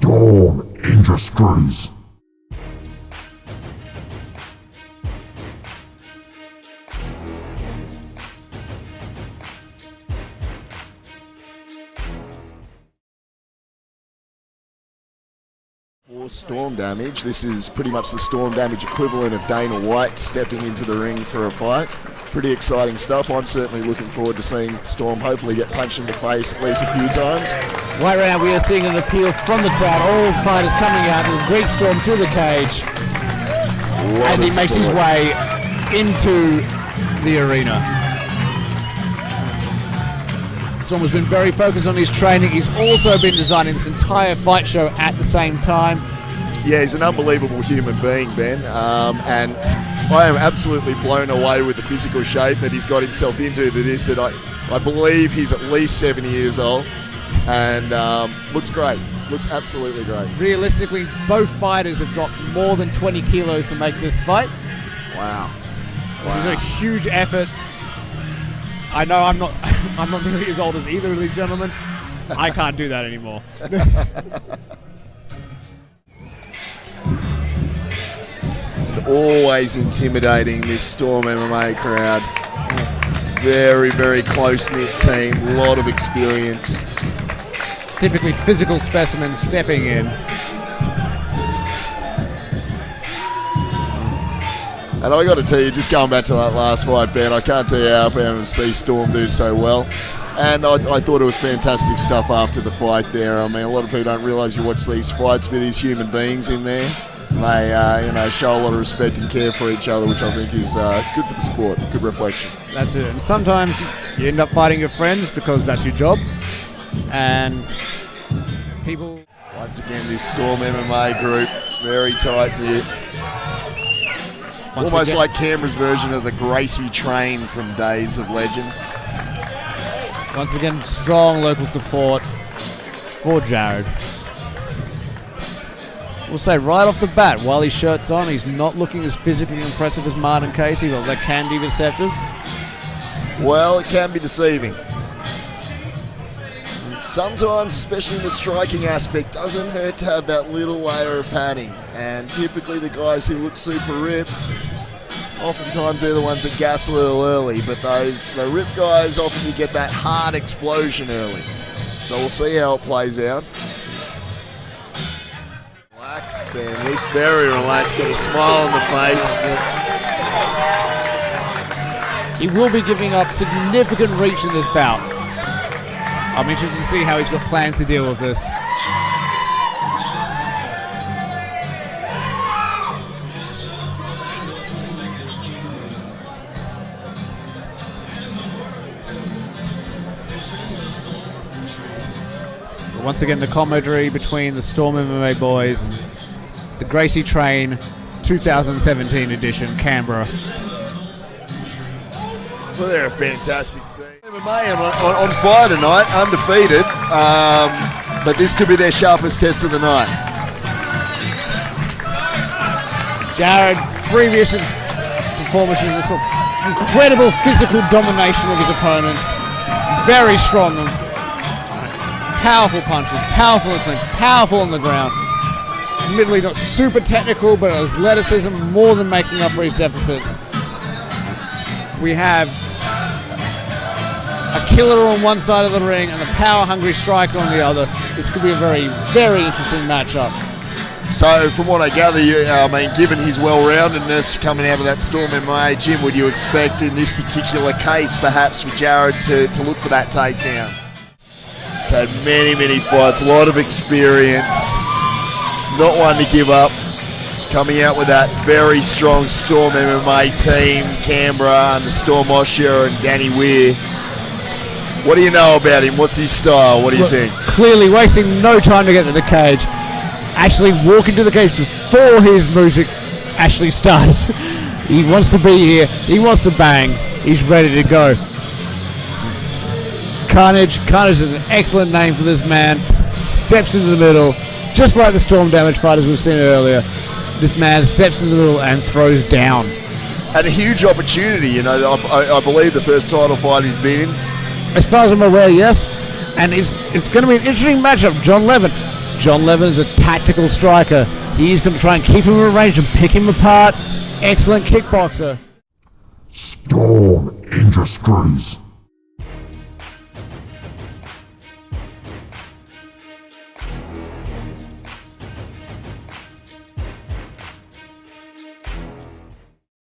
Storm Industries. For Storm Damage, this is pretty much the Storm Damage equivalent of Dana White stepping into the ring for a fight. Pretty exciting stuff. I'm certainly looking forward to seeing Storm hopefully get punched in the face at least a few times. Right now we are seeing an appeal from the crowd. All fighters coming out with Great Storm to the cage as he makes his way into the arena. Storm has been very focused on his training. He's also been designing this entire fight show at the same time. Yeah, he's an unbelievable human being, Ben, and I am absolutely blown away with the physical shape that he's got himself into. I believe he's at least 70 years old, and looks great. Looks absolutely great. Realistically, both fighters have dropped more than 20 kilos to make this fight. Wow. It's a huge effort. I know I'm not really as old as either of these gentlemen. I can't do that anymore. And always intimidating, this Storm MMA crowd. Very, very close-knit team, a lot of experience. Typically physical specimens stepping in. And I got to tell you, just going back to that last fight, Ben, I can't tell you how proud to see Storm do so well. And I thought it was fantastic stuff after the fight there. I mean, a lot of people don't realise you watch these fights, but there's human beings in there. They show a lot of respect and care for each other, which I think is good for the sport, good reflection. That's it. And sometimes you end up fighting your friends because that's your job. And people... Once again, this Storm MMA group, very tight-knit. Almost like Canberra's version of the Gracie train from Days of Legend. Once again, strong local support for Jared. We'll say right off the bat, while his shirt's on, he's not looking as physically impressive as Martin Casey, but that can be deceptive. Well, it can be deceiving. Sometimes, especially in the striking aspect, doesn't hurt to have that little layer of padding. And typically the guys who look super ripped, oftentimes they're the ones that gas a little early, but the ripped guys, often you get that hard explosion early. So we'll see how it plays out. Relax, Ben, looks very relaxed, got a smile on the face. He will be giving up significant reach in this bout. I'm interested to see how he's got plans to deal with this. Once again, the camaraderie between the Storm MMA boys, the Gracie Train 2017 edition, Canberra. Well, they're a fantastic team. MMA on fire tonight, undefeated, but this could be their sharpest test of the night. Jared, previous performances, this incredible physical domination of his opponents, very strong. Powerful punches, powerful in the clinch, powerful on the ground. Admittedly not super technical, but athleticism more than making up for his deficits. We have a killer on one side of the ring and a power-hungry striker on the other. This could be a very, very interesting matchup. So, from what I gather, given his well-roundedness coming out of that Storm MMA gym, would you expect in this particular case, perhaps for Jared to look for that takedown? He's had many, many fights, a lot of experience, not one to give up. Coming out with that very strong Storm MMA team, Canberra under Storm Osher and Danny Weir. What do you know about him? What's his style? What do you think? Clearly wasting no time to get to the cage. Actually walking to the cage before his music actually started. He wants to be here. He wants to bang. He's ready to go. Carnage. Carnage is an excellent name for this man. Steps into the middle, just like the Storm Damage fighters we've seen earlier. This man steps into the middle and throws down. And a huge opportunity, I believe the first title fight he's been in. As far as I'm aware, yes. And it's going to be an interesting matchup. John Levin, John Levin is a tactical striker. He's going to try and keep him in range and pick him apart. Excellent kickboxer. Storm Industries.